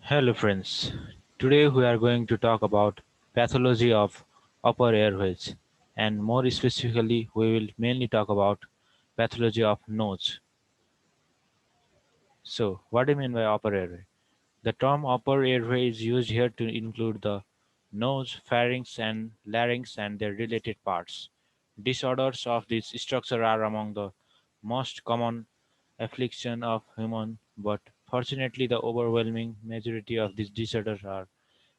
Hello friends, today we are going to talk about pathology of upper airways, and more specifically we will mainly talk about pathology of nose. So what do you mean by upper airway? The term upper airway is used here to include the nose, pharynx and larynx and their related parts. Disorders of this structure are among the most common affliction of human, but fortunately the overwhelming majority of these disorders are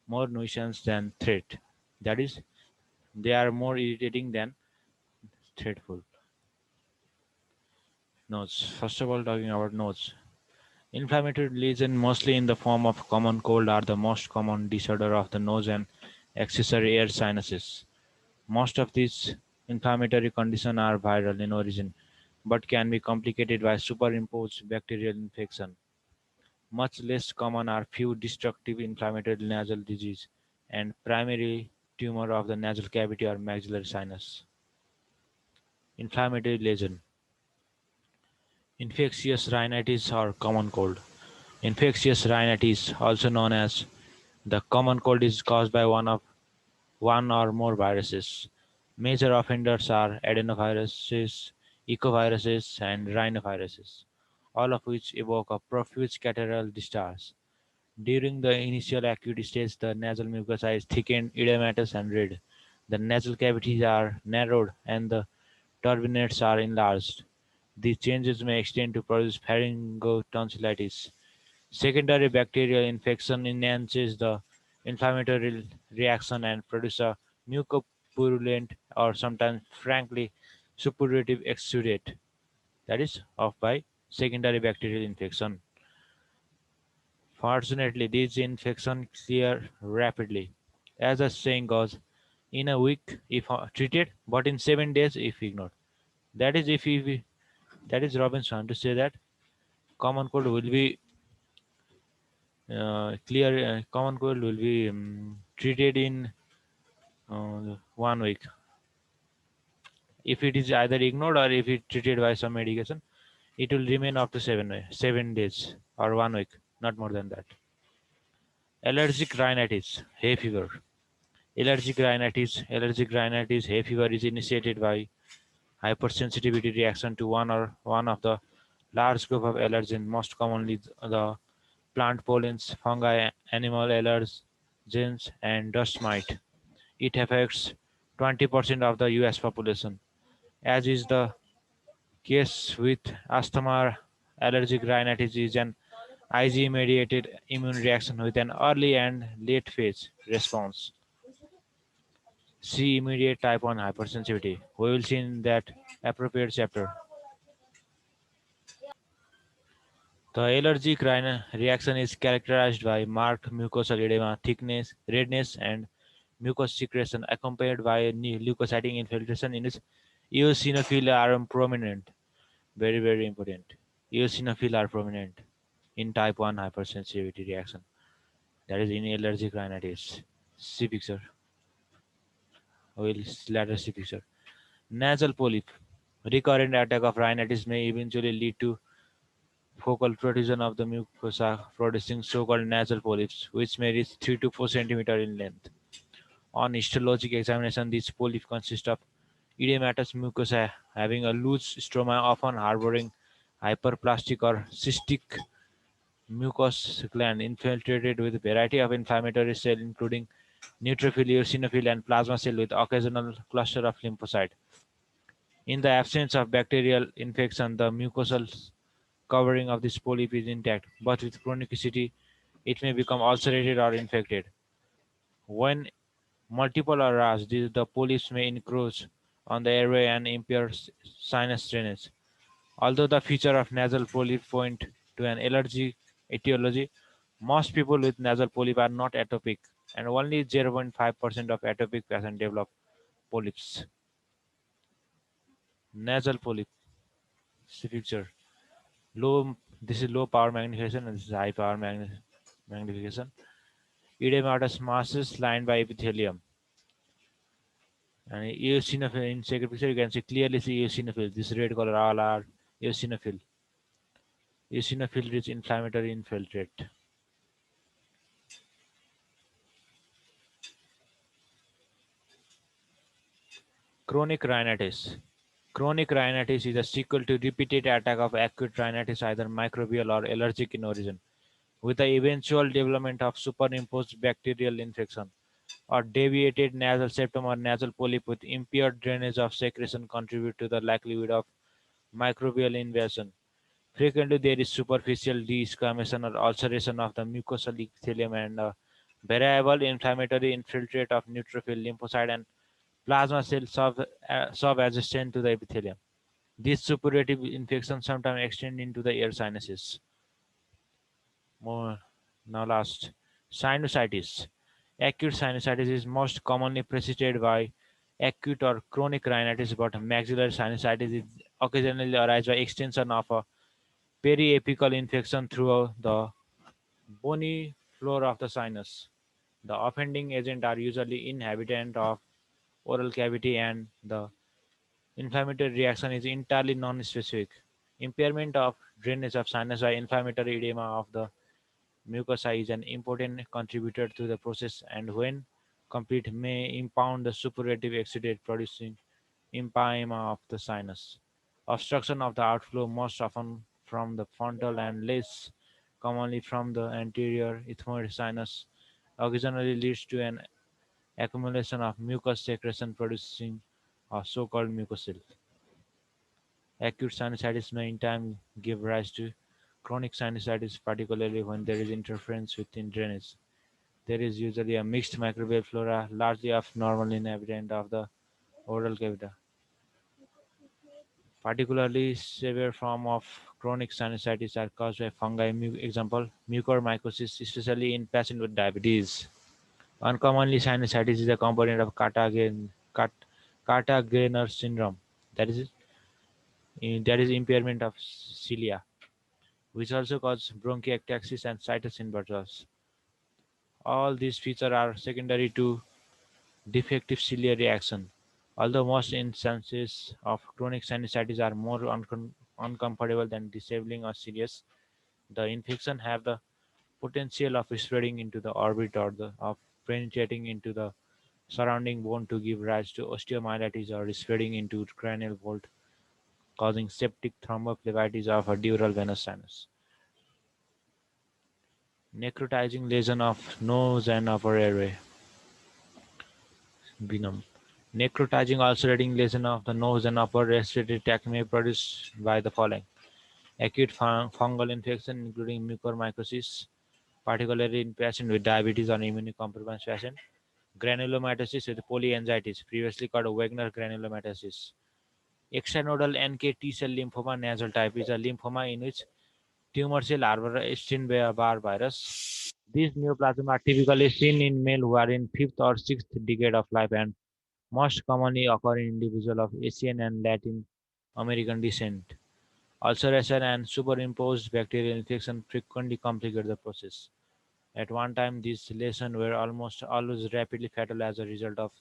more nuisance than threat. That is, they are more irritating than threatful. Nose. First of all, talking about nose. Inflammatory lesions, mostly in the form of common cold, are the most common disorder of the nose and accessory air sinuses. Most of these inflammatory conditions are viral in origin, but can be complicated by superimposed bacterial infection. Much less common are few destructive inflammatory nasal disease and primary tumor of the nasal cavity or maxillary sinus. Inflammatory lesion. Infectious rhinitis or common cold. Infectious rhinitis, also known as the common cold, is caused by one or more viruses. Major offenders are adenoviruses, echoviruses, and rhinoviruses, all of which evoke a profuse catarrhal discharge. During the initial acute stage, the nasal mucosa is thickened, edematous, and red. The nasal cavities are narrowed and the turbinates are enlarged. These changes may extend to produce pharyngotonsillitis. Secondary bacterial infection enhances the inflammatory reaction and produces a mucopurulent or sometimes frankly suppurative exudate, that is, of by secondary bacterial infection. Fortunately, these infections clear rapidly. As the saying goes, in a week if treated, but in 7 days if ignored. That is if we, that is Robbins trying to say that common cold will be common cold will be treated in 1 week. If it is either ignored or if it treated by some medication, it will remain up to 7 days or 1 week, not more than that. Allergic rhinitis, hay fever. Allergic rhinitis, hay fever is initiated by hypersensitivity reaction to one of the large group of allergens, most commonly the plant pollens, fungi, animal allergens, and dust mite. It affects 20% of the US population. As is the case with asthma, allergic rhinitis is an Ig-mediated immune reaction with an early and late phase response. See immediate type 1 hypersensitivity. We will see in that appropriate chapter. The allergic reaction is characterized by marked mucosal edema, thickness, redness, and mucous secretion accompanied by leukocytic infiltration in its eosinophil are prominent. Very, very important. Eosinophil are prominent in type 1 hypersensitivity reaction. That is in allergic rhinitis. See picture. We'll later see picture. Nasal polyp. Recurrent attack of rhinitis may eventually lead to focal protrusion of the mucosa producing so-called nasal polyps, which may reach 3 to 4 centimeters in length. On histologic examination, these polyps consist of edematous mucosa having a loose stroma, often harboring hyperplastic or cystic mucous gland infiltrated with a variety of inflammatory cells, including neutrophil, eosinophil, and plasma cell with occasional cluster of lymphocyte. In the absence of bacterial infection, the mucosal covering of this polyp is intact, but with chronicity, it may become ulcerated or infected. When multiple are raised, the polyps may encroach on the airway and impair sinus drainage. Although the feature of nasal polyp point to an allergy etiology, most people with nasal polyp are not atopic, and only 0.5% of atopic patients develop polyps. Nasal polyp. See picture. Low. This is low power magnification, and this is high power magnification. Edematous masses lined by epithelium. And eosinophil in second picture, you can clearly see eosinophil. This red color all are eosinophil. Eosinophil rich inflammatory infiltrate. Chronic rhinitis. Chronic rhinitis is a sequel to repeated attack of acute rhinitis, either microbial or allergic in origin, with the eventual development of superimposed bacterial infection, or deviated nasal septum or nasal polyp with impaired drainage of secretion contribute to the likelihood of microbial invasion. Frequently, there is superficial desquamation or ulceration of the mucosal epithelium and a variable inflammatory infiltrate of neutrophil, lymphocyte, and plasma cells sub-adjacent to the epithelium. These suppurative infections sometimes extend into the air sinuses. More now last, sinusitis. Acute sinusitis is most commonly preceded by acute or chronic rhinitis, but maxillary sinusitis is occasionally arise by extension of a periapical infection through the bony floor of the sinus. The offending agent are usually inhabitant of oral cavity, and the inflammatory reaction is entirely non-specific. Impairment of drainage of sinus by inflammatory edema of the mucosa is an important contributor to the process, and when complete may impound the suppurative exudate producing empyema of the sinus. Obstruction of the outflow, most often from the frontal and less commonly from the anterior ethmoid sinus, occasionally leads to an accumulation of mucus secretion producing a so-called mucocele. Acute sinusitis may in time give rise to chronic sinusitis, particularly when there is interference within drainage. There is usually a mixed microbial flora, largely of normal inhabitant of the oral cavity. Particularly severe form of chronic sinusitis are caused by fungi, example mucormycosis, especially in patients with diabetes. Uncommonly, sinusitis is a component of Carter-Gayner syndrome, that is impairment of cilia, which also causes bronchiectasis and situs inversus. All these features are secondary to defective ciliary action. Although most instances of chronic sinusitis are more uncomfortable than disabling or serious, the infection have the potential of spreading into the orbit or of penetrating into the surrounding bone to give rise to osteomyelitis or spreading into cranial vault, causing septic thrombophlebitis of a dural venous sinus. Necrotizing lesion of nose and upper airway. Venom. Necrotizing ulcerating lesion of the nose and upper respiratory tract may be produced by the following: acute fungal infection, including mucormycosis, particularly in patients with diabetes or immunocompromised patient; granulomatosis with polyangiitis, previously called Wegener granulomatosis; extranodal NK T-cell lymphoma nasal type is a lymphoma in which tumor cell harbor Epstein-Barr virus. These neoplasms are typically seen in male who are in fifth or sixth decade of life and most commonly occur in individuals of Asian and Latin American descent. Ulceration and superimposed bacterial infection frequently complicate the process. At one time, these lesions were almost always rapidly fatal as a result of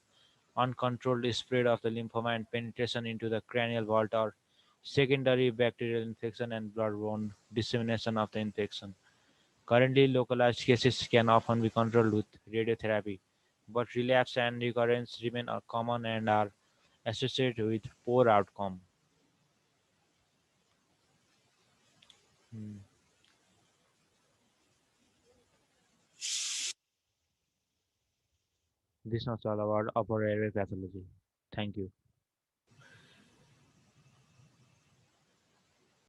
uncontrolled spread of the lymphoma and penetration into the cranial vault, or secondary bacterial infection and blood-borne dissemination of the infection. Currently, localized cases can often be controlled with radiotherapy, but relapse and recurrence remain common and are associated with poor outcome. Hmm. This was all about upper airway pathology. Thank you.